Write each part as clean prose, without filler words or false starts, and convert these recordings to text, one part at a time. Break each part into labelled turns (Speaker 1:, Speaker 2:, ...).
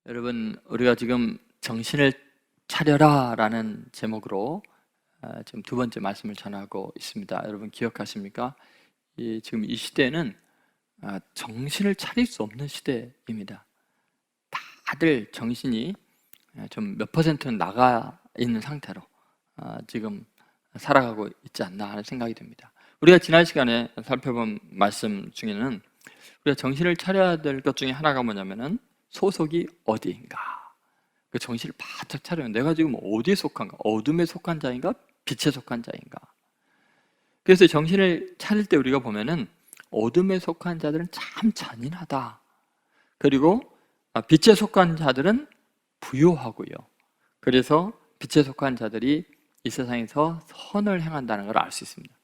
Speaker 1: 여러분, 우리가 지금 정신을 차려라 라는 제목으로 지금 두 번째 말씀을 전하고 있습니다. 여러분 기억하십니까? 지금 이 시대는 정신을 차릴 수 없는 시대입니다. 다들 정신이 좀 몇 %는 나가 있는 상태로 지금 살아가고 있지 않나 하는 생각이 듭니다. 우리가 지난 시간에 살펴본 말씀 중에는 우리가 정신을 차려야 될 것 중에 하나가 뭐냐면은 소속이 어디인가, 그 정신을 바짝 차려면 내가 지금 어디에 속한가, 어둠에 속한 자인가, 빛에 속한 자인가. 그래서 정신을 차릴 때 우리가 보면은 어둠에 속한 자들은 참 잔인하다, 그리고 빛에 속한 자들은 부요하고요. 그래서 빛에 속한 자들이 이 세상에서 선을 행한다는 걸 알 수 있습니다.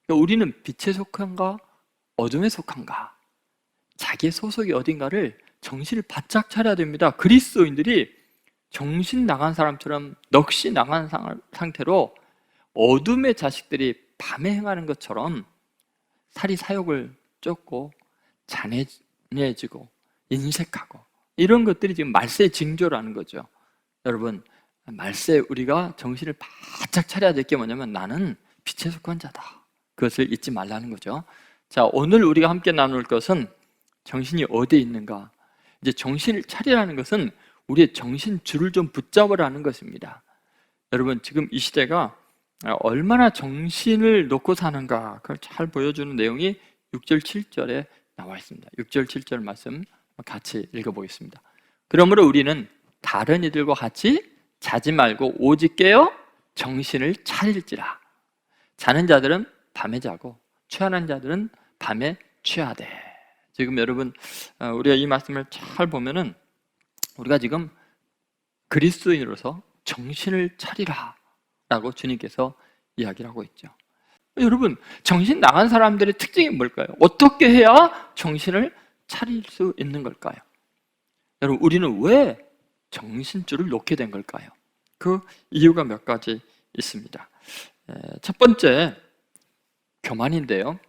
Speaker 1: 그러니까 우리는 빛에 속한가, 어둠에 속한가, 자기의 소속이 어딘가를 정신을 바짝 차려야 됩니다. 그리스도인들이 정신 나간 사람처럼 넋이 나간 상태로 어둠의 자식들이 밤에 행하는 것처럼 사리 사욕을 쫓고 잔인해지고 인색하고 이런 것들이 지금 말세의 징조라는 거죠. 여러분, 말세 우리가 정신을 바짝 차려야 될 게 뭐냐면 나는 빛에 속한 자다, 그것을 잊지 말라는 거죠. 자, 오늘 우리가 함께 나눌 것은 정신이 어디에 있는가. 이제 정신을 차리라는 것은 우리의 정신줄을 좀 붙잡으라는 것입니다. 여러분, 지금 이 시대가 얼마나 정신을 놓고 사는가, 그걸 잘 보여주는 내용이 6절 7절에 나와 있습니다. 6절 7절 말씀 같이 읽어보겠습니다. 그러므로 우리는 다른 이들과 같이 자지 말고 오직 깨어 정신을 차릴지라. 자는 자들은 밤에 자고 취하는 자들은 밤에 취하되. 지금 여러분, 우리가 이 말씀을 잘 보면은 우리가 지금 그리스도인으로서 정신을 차리라 라고 주님께서 이야기를 하고 있죠. 여러분, 정신 나간 사람들의 특징이 뭘까요? 어떻게 해야 정신을 차릴 수 있는 걸까요? 여러분, 우리는 왜 정신줄을 놓게 된 걸까요? 그 이유가 몇 가지 있습니다. 첫 번째, 교만인데요.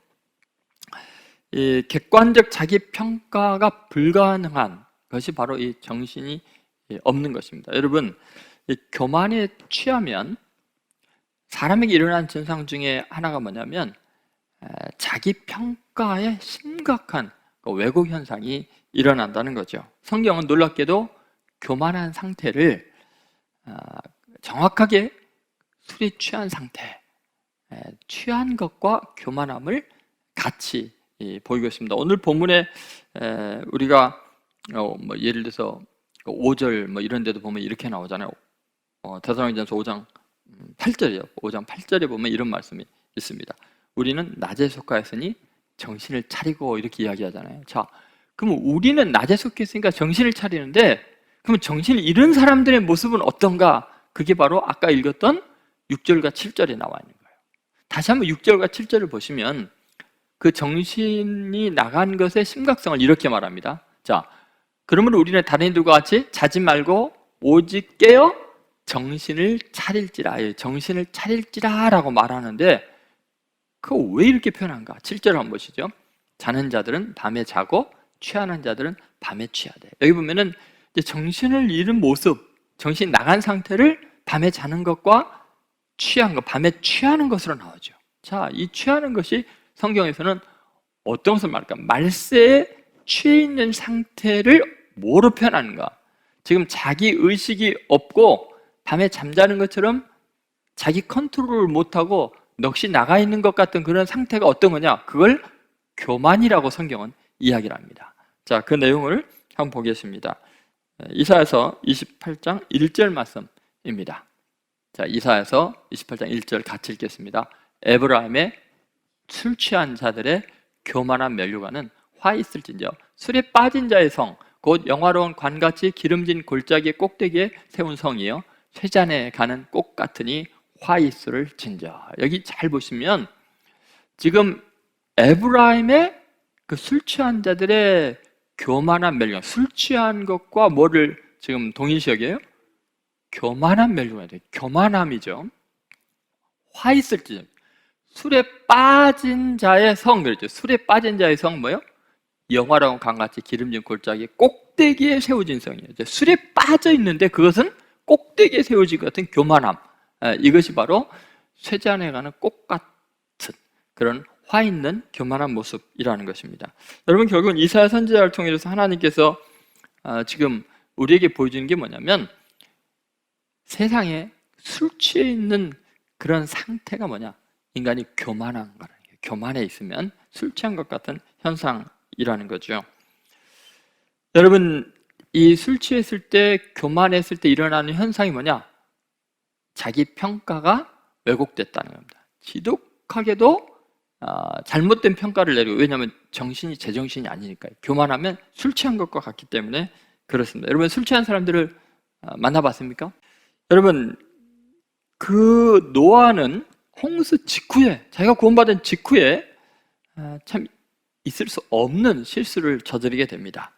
Speaker 1: 이 객관적 자기 평가가 불가능한 것이 바로 이 정신이 없는 것입니다. 여러분, 이 교만에 취하면 사람에게 일어나는 증상 중에 하나가 뭐냐면 자기 평가에 심각한 왜곡 현상이 일어난다는 거죠. 성경은 놀랍게도 교만한 상태를 정확하게 술이 취한 상태, 취한 것과 교만함을 같이 보이고 있습니다. 오늘 본문에 우리가 뭐 예를 들어서 5절 뭐 이런 데도 보면 이렇게 나오잖아요. 데살로니가전서 5장 8절이요. 5장 8절에 보면 이런 말씀이 있습니다. 우리는 낮에 속하였으니 정신을 차리고, 이렇게 이야기하잖아요. 자, 그럼 우리는 낮에 속했으니까 정신을 차리는데, 그럼 정신을 잃은 사람들의 모습은 어떤가? 그게 바로 아까 읽었던 6절과 7절에 나와 있는 거예요. 다시 한번 6절과 7절을 보시면 그 정신이 나간 것의 심각성을 이렇게 말합니다. 자, 그러므로 우리는 다른 이들과 같이 자지 말고 오직 깨어 정신을 차릴지라. 정신을 차릴지라 라고 말하는데, 그거 왜 이렇게 표현한가? 7절 한번 보시죠. 자는 자들은 밤에 자고 취하는 자들은 밤에 취하되. 여기 보면은 이제 정신을 잃은 모습, 정신이 나간 상태를 밤에 자는 것과 취한 것, 밤에 취하는 것으로 나오죠. 자, 이 취하는 것이 성경에서는 어떤 것을 말할까? 말세에 취해 있는 상태를 뭐로 표현하는가? 지금 자기 의식이 없고 밤에 잠자는 것처럼 자기 컨트롤을 못하고 넋이 나가 있는 것 같은 그런 상태가 어떤 거냐? 그걸 교만이라고 성경은 이야기를 합니다. 자, 그 내용을 한번 보겠습니다. 이사야서 28장 1절 말씀입니다. 자, 이사야서 28장 1절 같이 읽겠습니다. 에브라임의 술 취한 자들의 교만한 면류관은 화 있을진저 술에 빠진 자의 성, 곧 영화로운 관같이 기름진 골짜기 꼭대기에 세운 성이요 쇠잔에 가는 꽃 같으니 화 있을 진저. 여기 잘 보시면 지금 에브라임의 그 술 취한 자들의 교만한 멸류관, 술 취한 것과 뭐를 지금 동일시 여겨요? 교만한 멸류관이 돼요. 교만함이죠. 화 있을진저. 술에 빠진 자의 성, 그랬죠. 술에 빠진 자의 성 뭐요? 영화로운 강같이 기름진 골짜기 꼭 꼭대기에 세워진 성이에요. 술에 빠져 있는데 그것은 꼭대기에 세워진 것 같은 교만함. 이것이 바로 쇠잔에 가는 꽃 같은 그런 화 있는 교만한 모습이라는 것입니다. 여러분, 결국은 이사야 선지자를 통해서 하나님께서 지금 우리에게 보여주는 게 뭐냐면, 세상에 술 취해 있는 그런 상태가 뭐냐? 인간이 교만한 거라는 거예요. 교만해 있으면 술 취한 것 같은 현상이라는 거죠. 여러분, 이 술 취했을 때, 교만했을 때 일어나는 현상이 뭐냐? 자기 평가가 왜곡됐다는 겁니다. 지독하게도 잘못된 평가를 내리고, 왜냐하면 정신이 제정신이 아니니까요. 교만하면 술 취한 것과 같기 때문에 그렇습니다. 여러분, 술 취한 사람들을 만나봤습니까? 여러분, 그 노아는 홍수 직후에, 자기가 구원받은 직후에 참 있을 수 없는 실수를 저지르게 됩니다.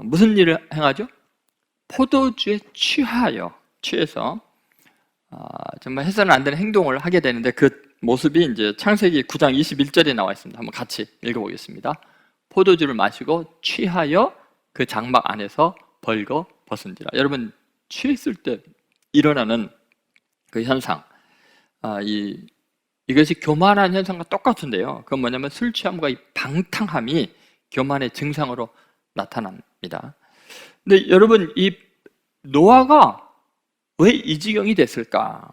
Speaker 1: 무슨 일을 행하죠? 포도주에 취해서 정말 해서는 안 되는 행동을 하게 되는데, 그 모습이 이제 창세기 9장 21절에 나와 있습니다. 한번 같이 읽어보겠습니다. 포도주를 마시고 취하여 그 장막 안에서 벌거 벗은지라. 여러분, 취했을 때 일어나는 그 현상, 이것이 교만한 현상과 똑같은데요. 그건 뭐냐면 술 취함과 이 방탕함이 교만의 증상으로 나타납니다. 근데 여러분, 이 노아가 왜 이 지경이 됐을까?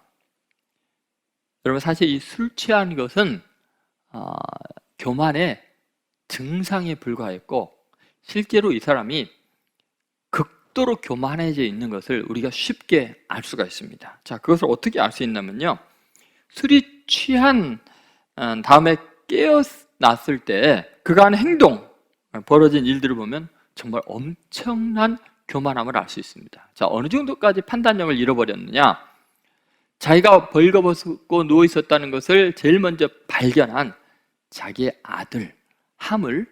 Speaker 1: 여러분, 사실 이 술 취한 것은 교만의 증상에 불과했고, 실제로 이 사람이 극도로 교만해져 있는 것을 우리가 쉽게 알 수가 있습니다. 자, 그것을 어떻게 알 수 있냐면요, 술이 취한 다음에 깨어났을 때 그가 하는 행동, 벌어진 일들을 보면 정말 엄청난 교만함을 알 수 있습니다. 자, 어느 정도까지 판단력을 잃어버렸느냐? 자기가 벌거벗고 누워 있었다는 것을 제일 먼저 발견한 자기의 아들 함을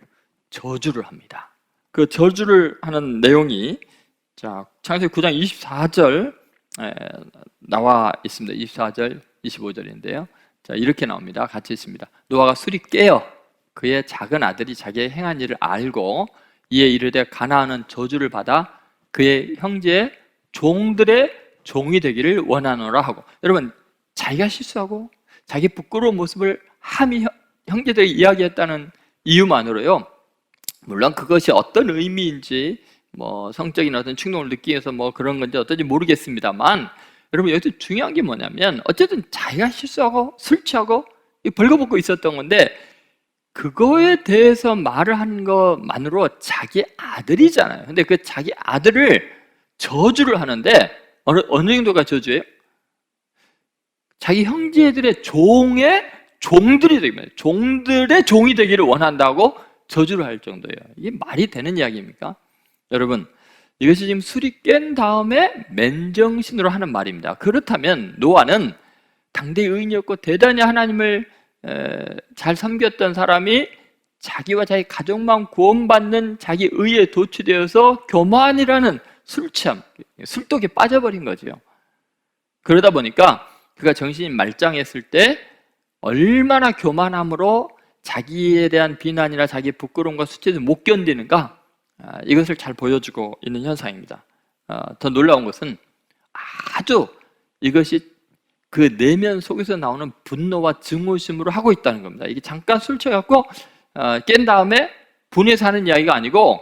Speaker 1: 저주를 합니다. 그 저주를 하는 내용이, 자, 창세기 9장 24절 나와 있습니다. 24절, 25절인데요. 자, 이렇게 나옵니다. 같이 있습니다. 노아가 술이 깨어 그의 작은 아들이 자기의 행한 일을 알고 이에 이르되 가나안은 저주를 받아 그의 형제의 종들의 종이 되기를 원하노라 하고. 여러분, 자기가 실수하고 자기 부끄러운 모습을 함이 형제들에게 이야기했다는 이유만으로요, 물론 그것이 어떤 의미인지, 뭐 성적인 어떤 충동을 느끼기 위해서 뭐 그런 건지 어떤지 모르겠습니다만, 여러분, 여기서 중요한 게 뭐냐면, 어쨌든 자기가 실수하고 술 취하고 벌거벗고 있었던 건데, 그거에 대해서 말을 하는 것만으로 자기 아들이잖아요. 근데 그 자기 아들을 저주를 하는데, 어느 정도가 저주예요? 자기 형제들의 종들이 되기를, 종들의 종이 되기를 원한다고 저주를 할 정도예요. 이게 말이 되는 이야기입니까? 여러분, 이것이 지금 술이 깬 다음에 맨정신으로 하는 말입니다. 그렇다면 노아는 당대 의인이었고 대단히 하나님을 잘 섬겼던 사람이 자기와 자기 가족만 구원받는 자기 의에 도취되어서 교만이라는 술취함, 술독에 빠져버린 거죠. 그러다 보니까 그가 정신이 말짱했을 때 얼마나 교만함으로 자기에 대한 비난이나 자기의 부끄러움과 수치를 못 견디는가, 이것을 잘 보여주고 있는 현상입니다. 더 놀라운 것은 아주 이것이 그 내면 속에서 나오는 분노와 증오심으로 하고 있다는 겁니다. 이게 잠깐 술 취해갖고 깬 다음에 분해서 하는 이야기가 아니고,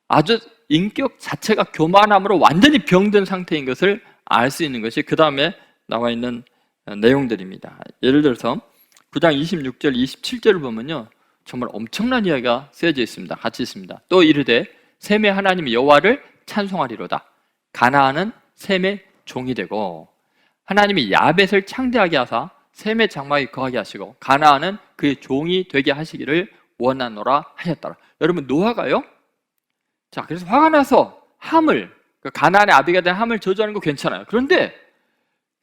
Speaker 1: 아주 인격 자체가 교만함으로 완전히 병든 상태인 것을 알 수 있는 것이 그 다음에 나와 있는 내용들입니다. 예를 들어서 9장 26절, 27절을 보면요, 정말 엄청난 이야기가 쓰여져 있습니다. 같이 있습니다. 또 이르되 셈의 하나님 여호와를 찬송하리로다. 가나안은 셈의 종이 되고 하나님이 야벳을 창대하게 하사 셈의 장막에 거하게 하시고 가나안은 그의 종이 되게 하시기를 원하노라 하셨더라. 여러분, 노아가요, 자, 그래서 화가 나서 함을, 가나안의 아비가 된 함을 저주하는 거 괜찮아요. 그런데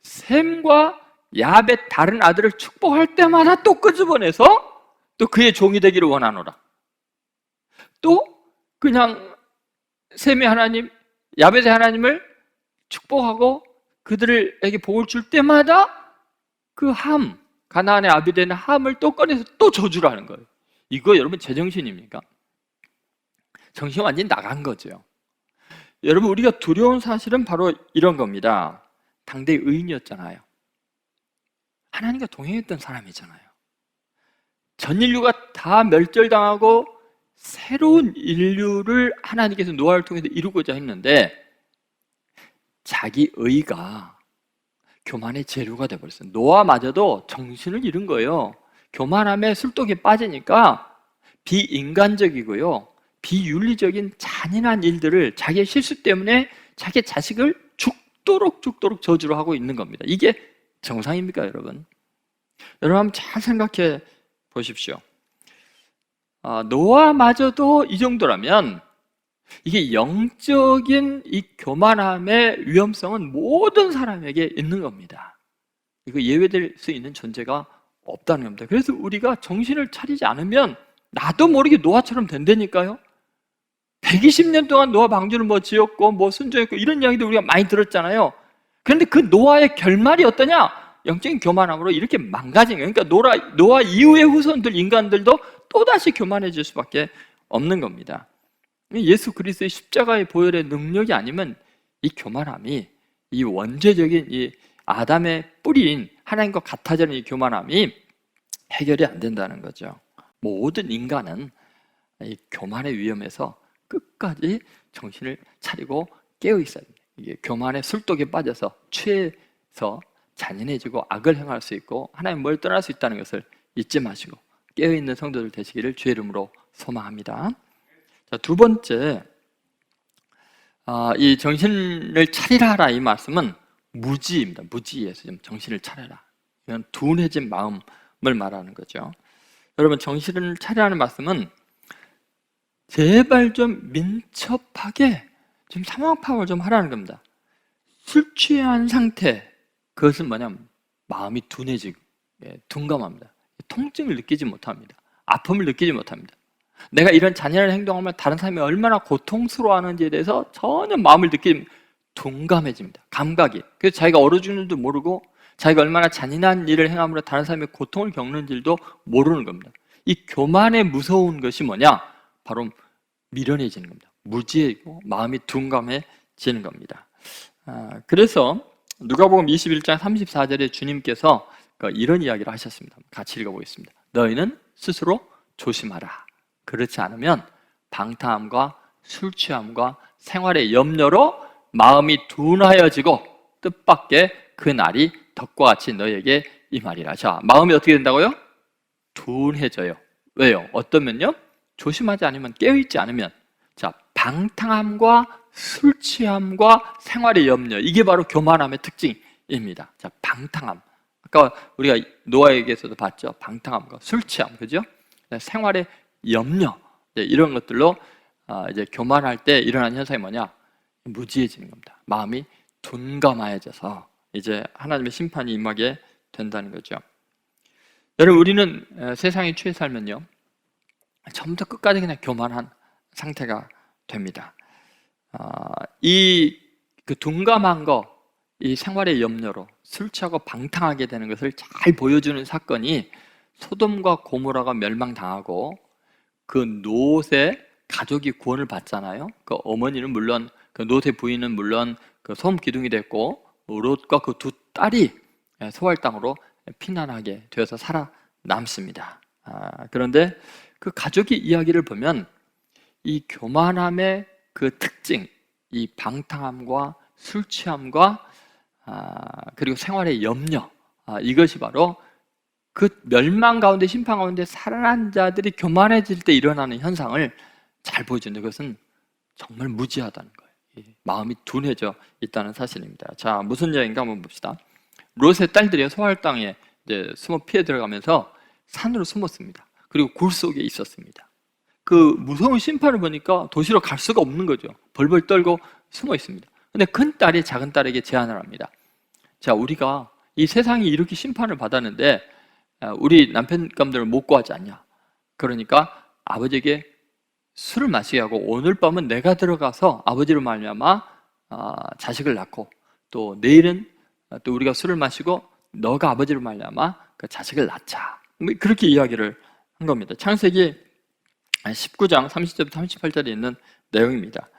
Speaker 1: 셈과 야벳 다른 아들을 축복할 때마다 또 끄집어내서 또 그의 종이 되기를 원하노라. 또 그냥 셈의 하나님, 야벳의 하나님을 축복하고 그들에게 복을 줄 때마다 그 함, 가나안의 아비 되는 함을 또 꺼내서 또 저주를 하는 거예요. 이거 여러분 제정신입니까? 정신이 완전히 나간 거죠. 여러분, 우리가 두려운 사실은 바로 이런 겁니다. 당대 의인이었잖아요. 하나님과 동행했던 사람이잖아요. 전 인류가 다 멸절당하고 새로운 인류를 하나님께서 노아를 통해서 이루고자 했는데 자기 의가 교만의 재료가 되어버렸어요. 노아마저도 정신을 잃은 거예요. 교만함에 술독에 빠지니까 비인간적이고요, 비윤리적인 잔인한 일들을 자기의 실수 때문에 자기의 자식을 죽도록 저주를 하고 있는 겁니다. 이게 정상입니까, 여러분? 여러분 한번 잘 생각해 보십시오. 노아마저도 이 정도라면 이게 영적인 이 교만함의 위험성은 모든 사람에게 있는 겁니다. 이거 예외될 수 있는 존재가 없다는 겁니다. 그래서 우리가 정신을 차리지 않으면 나도 모르게 노아처럼 된다니까요. 120년 동안 노아 방주를 지었고 순종했고 이런 이야기도 우리가 많이 들었잖아요. 그런데 그 노아의 결말이 어떠냐? 영적인 교만함으로 이렇게 망가진 거예요. 그러니까 노아 이후의 후손들, 인간들도 또다시 교만해질 수밖에 없는 겁니다. 예수 그리스도의 십자가의 보혈의 능력이 아니면 이 교만함이, 이 원죄적인 이 아담의 뿌리인 하나님과 같아지는 이 교만함이 해결이 안 된다는 거죠. 모든 인간은 이 교만의 위험에서 끝까지 정신을 차리고 깨어 있어야 됩니다. 이게 교만의 술독에 빠져서 취해서 잔인해지고 악을 행할 수 있고 하나님 뭘 떠날 수 있다는 것을 잊지 마시고 깨어있는 성도들 되시기를 주의 이름으로 소망합니다. 자, 두 번째, 이 정신을 차리라 이 말씀은 무지입니다. 무지에서 좀 정신을 차려라. 이건 둔해진 마음을 말하는 거죠. 여러분, 정신을 차리라는 말씀은 제발 좀 민첩하게 좀 상황 파악을 좀 하라는 겁니다. 술 취한 상태, 그것은 뭐냐면 마음이 둔해지고 둔감합니다. 통증을 느끼지 못합니다. 아픔을 느끼지 못합니다. 내가 이런 잔인한 행동하면 다른 사람이 얼마나 고통스러워하는지에 대해서 전혀 마음을 느끼지, 둔감해집니다. 감각이. 그래서 자기가 얼어 죽는 줄도 모르고 자기가 얼마나 잔인한 일을 행함으로 다른 사람의 고통을 겪는 줄도 모르는 겁니다. 이 교만의 무서운 것이 뭐냐? 바로 미련해지는 겁니다. 무지해지고 마음이 둔감해지는 겁니다. 그래서 누가복음 21장 34절에 주님께서 이런 이야기를 하셨습니다. 같이 읽어보겠습니다. 너희는 스스로 조심하라. 그렇지 않으면 방탕함과 술 취함과 생활의 염려로 마음이 둔하여지고 뜻밖의 그 날이 덕과 같이 너희에게 임하리라. 자, 마음이 어떻게 된다고요? 둔해져요. 왜요? 어떠면요? 조심하지 않으면, 깨어있지 않으면, 자, 방탕함과 술 취함과 생활의 염려, 이게 바로 교만함의 특징입니다. 자, 방탕함. 아까 우리가 노아에게서도 봤죠. 방탕함과 술 취함, 그죠? 생활의 염려, 이런 것들로 이제 교만할 때 일어나는 현상이 뭐냐? 무지해지는 겁니다. 마음이 둔감해져서 이제 하나님의 심판이 임하게 된다는 거죠. 여러분, 우리는 세상에 취해 살면요, 처음부터 끝까지 그냥 교만한 상태가 됩니다. 그 둔감한 거, 이 생활의 염려로 술 취하고 방탕하게 되는 것을 잘 보여주는 사건이 소돔과 고모라가 멸망당하고 그 롯의 가족이 구원을 받잖아요. 그 어머니는 물론, 그 롯의 부인은 물론 그 소금 기둥이 됐고 롯과 그 두 딸이 소활 땅으로 피난하게 되어서 살아남습니다. 그런데 그 가족의 이야기를 보면 이 교만함의 그 특징, 이 방탕함과 술 취함과 그리고 생활의 염려, 이것이 바로 그 멸망 가운데, 심판 가운데 살아난 자들이 교만해질 때 일어나는 현상을 잘 보여주는 것은 정말 무지하다는 거예요. 마음이 둔해져 있다는 사실입니다. 자, 무슨 이야기인가 한번 봅시다. 롯의 딸들이 소활 땅에 이제 숨어 피해 들어가면서 산으로 숨었습니다. 그리고 굴 속에 있었습니다. 그 무서운 심판을 보니까 도시로 갈 수가 없는 거죠. 벌벌 떨고 숨어 있습니다. 근데 큰 딸이 작은 딸에게 제안을 합니다. 자, 우리가 이 세상이 이렇게 심판을 받았는데 우리 남편감들을 못 구하지 않냐? 그러니까 아버지에게 술을 마시게 하고 오늘 밤은 내가 들어가서 아버지로 말미암아 자식을 낳고 또 내일은 또 우리가 술을 마시고 너가 아버지로 말미암아 그 자식을 낳자. 그렇게 이야기를 한 겁니다. 창세기 19장 30절부터 38절에 있는 내용입니다.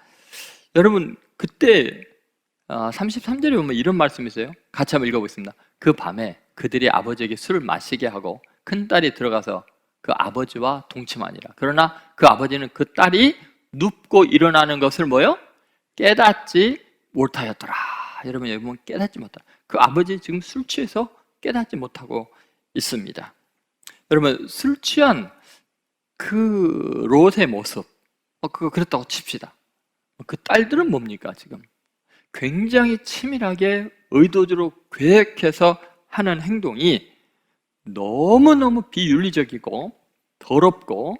Speaker 1: 여러분, 그때 33절에 보면 이런 말씀이 있어요. 같이 한번 읽어보겠습니다. 그 밤에 그들이 아버지에게 술을 마시게 하고 큰딸이 들어가서 그 아버지와 동침하니라. 그러나 그 아버지는 그 딸이 눕고 일어나는 것을 뭐요? 깨닫지 못하였더라. 여러분, 여기 보면 깨닫지 못하다. 그 아버지 지금 술 취해서 깨닫지 못하고 있습니다. 여러분, 술 취한 그 롯의 모습, 그거 그렇다고 칩시다. 그 딸들은 뭡니까 지금? 굉장히 치밀하게 의도적으로 계획해서 하는 행동이 너무너무 비윤리적이고 더럽고,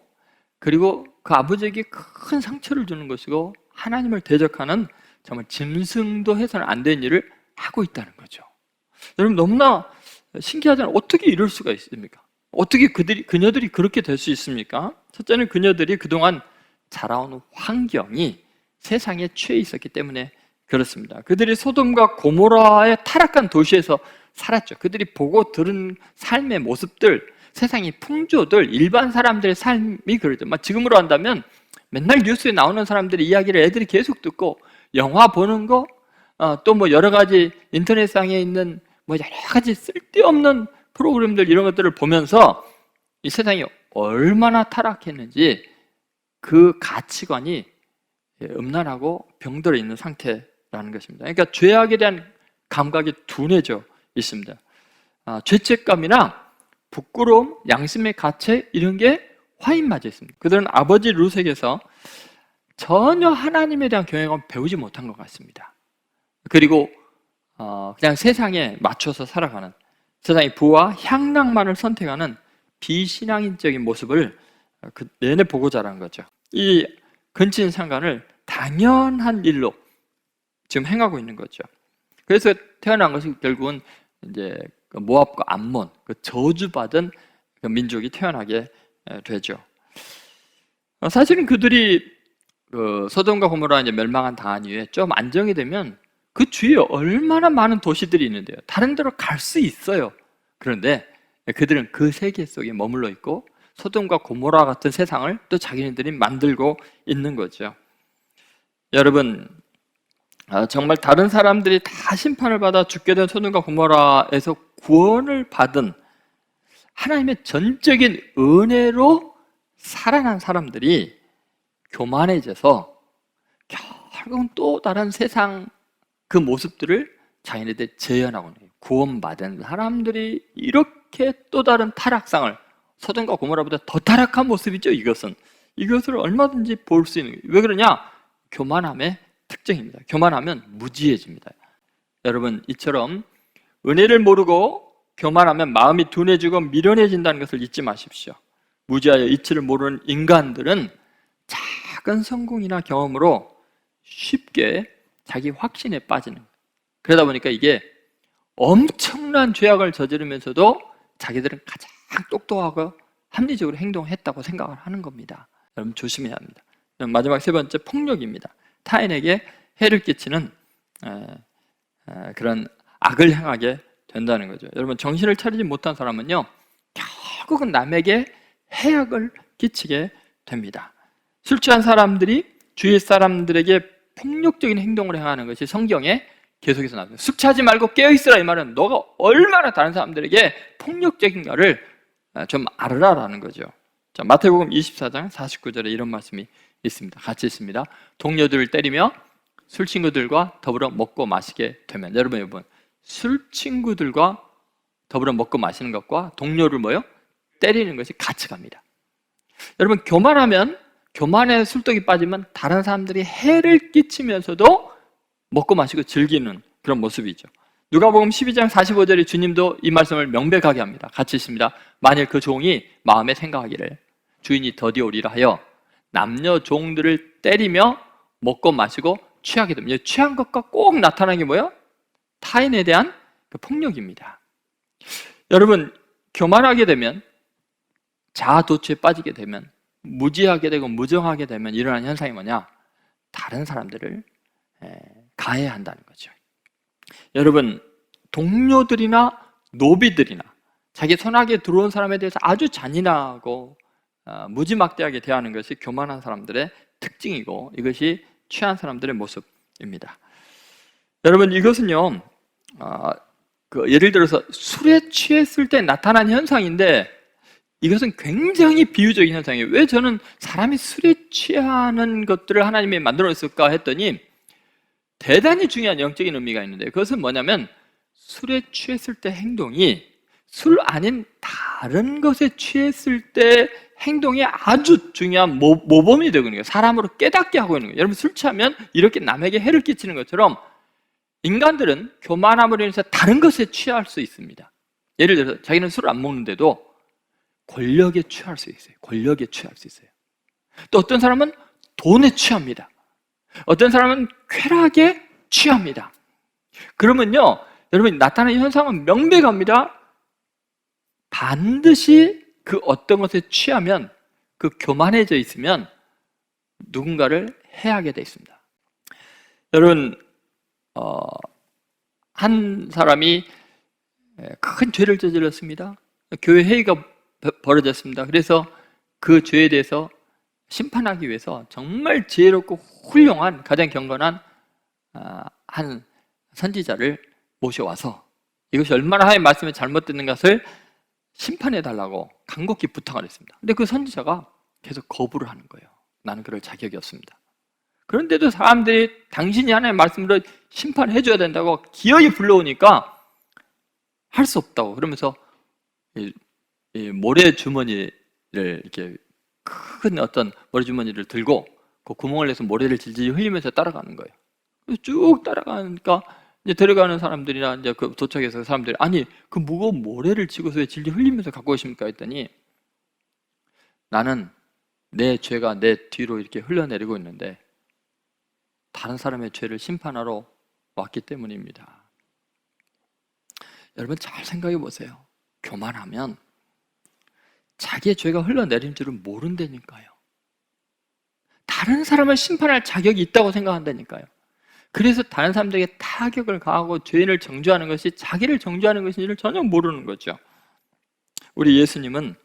Speaker 1: 그리고 그 아버지에게 큰 상처를 주는 것이고 하나님을 대적하는 정말 짐승도 해서는 안 되는 일을 하고 있다는 거죠. 여러분, 너무나 신기하잖아요. 어떻게 이럴 수가 있습니까? 어떻게 그녀들이 그렇게 될 수 있습니까? 첫째는 그녀들이 그동안 자라온 환경이 세상에 취해 있었기 때문에 그렇습니다. 그들이 소돔과 고모라의 타락한 도시에서 살았죠. 그들이 보고 들은 삶의 모습들, 세상의 풍조들, 일반 사람들의 삶이 그러죠. 지금으로 한다면 맨날 뉴스에 나오는 사람들의 이야기를 애들이 계속 듣고, 영화 보는 거, 또 뭐 여러 가지 인터넷상에 있는 뭐 여러 가지 쓸데없는 프로그램들, 이런 것들을 보면서 이 세상이 얼마나 타락했는지 그 가치관이 음란하고 병들어 있는 상태라는 것입니다. 그러니까 죄악에 대한 감각이 둔해져 있습니다. 죄책감이나 부끄러움, 양심의 가책, 이런 게 화인맞아 있습니다. 그들은 아버지 룻에게서 전혀 하나님에 대한 경영을 배우지 못한 것 같습니다. 그리고 그냥 세상에 맞춰서 살아가는, 세상의 부와 향락만을 선택하는 비신앙인적인 모습을 그 내내 보고 자란 거죠. 이 근친 상간을 당연한 일로 지금 행하고 있는 거죠. 그래서 태어난 것이 결국은 이제 모압과 암몬, 그 저주받은 그 민족이 태어나게 되죠. 사실은 그들이 소돔과 고모라 이제 멸망한 당한 이후에 좀 안정이 되면 그 주위에 얼마나 많은 도시들이 있는데요. 다른 데로 갈 수 있어요. 그런데 그들은 그 세계 속에 머물러 있고 소돔과 고모라 같은 세상을 또 자기네들이 만들고 있는 거죠. 여러분, 정말 다른 사람들이 다 심판을 받아 죽게 된 소돔과 고모라에서 구원을 받은 하나님의 전적인 은혜로 살아난 사람들이 교만해져서 결국은 또 다른 세상 그 모습들을 자기네들 재현하고 있는 거예요. 구원받은 사람들이 이렇게 또 다른 타락상을, 소돔과 고모라보다 더 타락한 모습이죠. 이것을 얼마든지 볼 수 있는 거예요. 왜 그러냐? 교만함의 특징입니다. 교만하면 무지해집니다. 여러분, 이처럼 은혜를 모르고 교만하면 마음이 둔해지고 미련해진다는 것을 잊지 마십시오. 무지하여 이치를 모르는 인간들은 작은 성공이나 경험으로 쉽게 자기 확신에 빠지는 거예요. 그러다 보니까 이게 엄청난 죄악을 저지르면서도 자기들은 가장 똑똑하고 합리적으로 행동했다고 생각을 하는 겁니다. 여러분, 조심해야 합니다. 마지막 세 번째, 폭력입니다. 타인에게 해를 끼치는 그런 악을 행하게 된다는 거죠. 여러분, 정신을 차리지 못한 사람은요, 결국은 남에게 해악을 끼치게 됩니다. 술 취한 사람들이 주위 사람들에게 폭력적인 행동을 행하는 것이 성경에 계속해서 나와요. 술 취하지 말고 깨어있으라, 이 말은 너가 얼마나 다른 사람들에게 폭력적인가를 좀 알아라라는 거죠. 자, 마태복음 24장 49절에 이런 말씀이 있습니다. 같이 있습니다. 동료들을 때리며 술 친구들과 더불어 먹고 마시게 되면, 여러분, 술 친구들과 더불어 먹고 마시는 것과 동료를 때리는 것이 같이 갑니다. 여러분, 교만하면, 교만에 술독이 빠지면 다른 사람들이 해를 끼치면서도 먹고 마시고 즐기는 그런 모습이죠. 누가복음 12장 45절에 주님도 이 말씀을 명백하게 합니다. 같이 있습니다. 만일 그 종이 마음에 생각하기를 주인이 더디오리라 하여 남녀 종들을 때리며 먹고 마시고 취하게 됩니다. 취한 것과 꼭 나타나는 게 뭐예요? 타인에 대한 그 폭력입니다. 여러분, 교만하게 되면, 자아도취에 빠지게 되면, 무지하게 되고 무정하게 되면 일어나는 현상이 뭐냐? 다른 사람들을 가해한다는 거죠. 여러분, 동료들이나 노비들이나 자기 손아귀에 들어온 사람에 대해서 아주 잔인하고 무지막지하게 대하는 것이 교만한 사람들의 특징이고 이것이 취한 사람들의 모습입니다. 여러분, 이것은요, 예를 들어서 술에 취했을 때 나타난 현상인데 이것은 굉장히 비유적인 현상이에요. 왜 저는 사람이 술에 취하는 것들을 하나님이 만들어냈을까 했더니 대단히 중요한 영적인 의미가 있는데, 그것은 뭐냐면 술에 취했을 때 행동이 술 아닌 다른 것에 취했을 때 행동이 아주 중요한 모범이 되고 있는 거예요. 사람으로 깨닫게 하고 있는 거예요. 여러분, 술 취하면 이렇게 남에게 해를 끼치는 것처럼 인간들은 교만함으로 인해서 다른 것에 취할 수 있습니다. 예를 들어서 자기는 술을 안 먹는데도 권력에 취할 수 있어요. 권력에 취할 수 있어요. 또 어떤 사람은 돈에 취합니다. 어떤 사람은 쾌락에 취합니다. 그러면요, 여러분, 나타나는 현상은 명백합니다. 반드시 그 어떤 것에 취하면, 그 교만해져 있으면 누군가를 해하게 돼 있습니다. 여러분, 한 사람이 큰 죄를 저질렀습니다. 교회 회의가 벌어졌습니다. 그래서 그 죄에 대해서 심판하기 위해서 정말 지혜롭고 훌륭한, 가장 경건한 한 선지자를 모셔와서 이것이 얼마나 하나님의 말씀을 잘못 듣는 것을 심판해달라고 간곡히 부탁을 했습니다. 근데 그 선지자가 계속 거부를 하는 거예요. 나는 그럴 자격이 없습니다. 그런데도 사람들이 당신이 하나님의 말씀으로 심판해줘야 된다고 기어이 불러오니까 할 수 없다고, 그러면서 이 모래주머니를, 이렇게 큰 어떤 모래주머니를 들고 그 구멍을 내서 모래를 질질 흘리면서 따라가는 거예요. 쭉 따라가니까 이제 데려가는 사람들이나 이제 그 도착해서 사람들이, 아니, 그 무거운 모래를 지고서 왜 질질 흘리면서 갖고 오십니까? 했더니, 나는 내 죄가 내 뒤로 이렇게 흘러내리고 있는데 다른 사람의 죄를 심판하러 왔기 때문입니다. 여러분, 잘 생각해 보세요. 교만하면 자기의 죄가 흘러내린 줄은 모른다니까요. 다른 사람을 심판할 자격이 있다고 생각한다니까요. 그래서 다른 사람들에게 타격을 가하고 죄인을 정죄하는 것이 자기를 정죄하는 것인지를 전혀 모르는 거죠. 우리 예수님은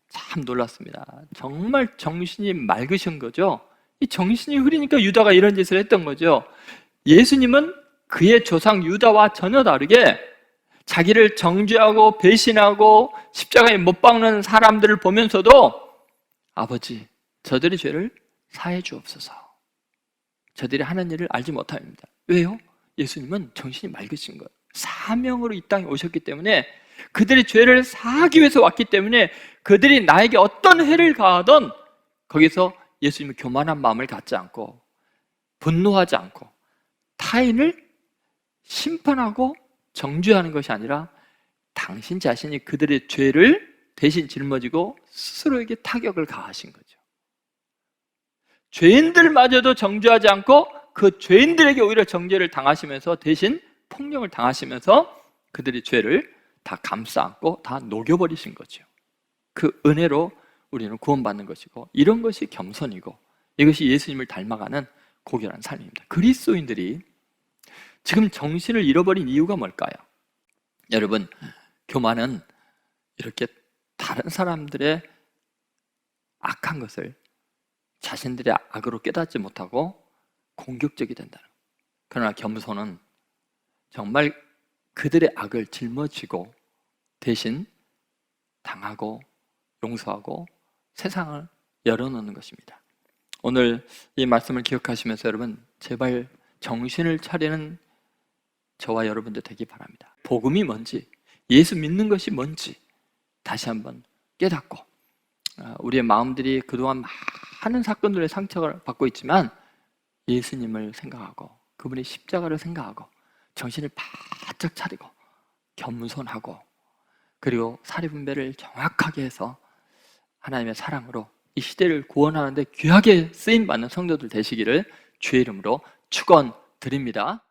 Speaker 1: 참 놀랐습니다. 정말 정신이 맑으신 거죠. 이 정신이 흐리니까 유다가 이런 짓을 했던 거죠. 예수님은 그의 조상 유다와 전혀 다르게 자기를 정죄하고 배신하고 십자가에 못 박는 사람들을 보면서도, 아버지, 저들의 죄를 사해 주옵소서. 저들이 하는 일을 알지 못합니다. 왜요? 예수님은 정신이 맑으신 거예요. 사명으로 이 땅에 오셨기 때문에, 그들의 죄를 사하기 위해서 왔기 때문에 그들이 나에게 어떤 해를 가하던 거기서 예수님은 교만한 마음을 갖지 않고 분노하지 않고 타인을 심판하고 정죄하는 것이 아니라 당신 자신이 그들의 죄를 대신 짊어지고 스스로에게 타격을 가하신 거죠. 죄인들마저도 정죄하지 않고 그 죄인들에게 오히려 정죄를 당하시면서 대신 폭력을 당하시면서 그들의 죄를 다 감싸 안고 다 녹여버리신 거죠. 그 은혜로 우리는 구원받는 것이고, 이런 것이 겸손이고 이것이 예수님을 닮아가는 고결한 삶입니다. 그리스도인들이 지금 정신을 잃어버린 이유가 뭘까요? 여러분, 교만은 이렇게 다른 사람들의 악한 것을 자신들의 악으로 깨닫지 못하고 공격적이 된다는 거예요. 그러나 겸손은 정말 그들의 악을 짊어지고 대신 당하고 용서하고 세상을 열어놓는 것입니다. 오늘 이 말씀을 기억하시면서 여러분, 제발 정신을 차리는 저와 여러분들 되기 바랍니다. 복음이 뭔지, 예수 믿는 것이 뭔지 다시 한번 깨닫고, 우리의 마음들이 그동안 많은 사건들의 상처를 받고 있지만 예수님을 생각하고 그분의 십자가를 생각하고 정신을 바짝 차리고 겸손하고, 그리고 사리분배를 정확하게 해서 하나님의 사랑으로 이 시대를 구원하는데 귀하게 쓰임받는 성도들 되시기를 주의 이름으로 축원드립니다.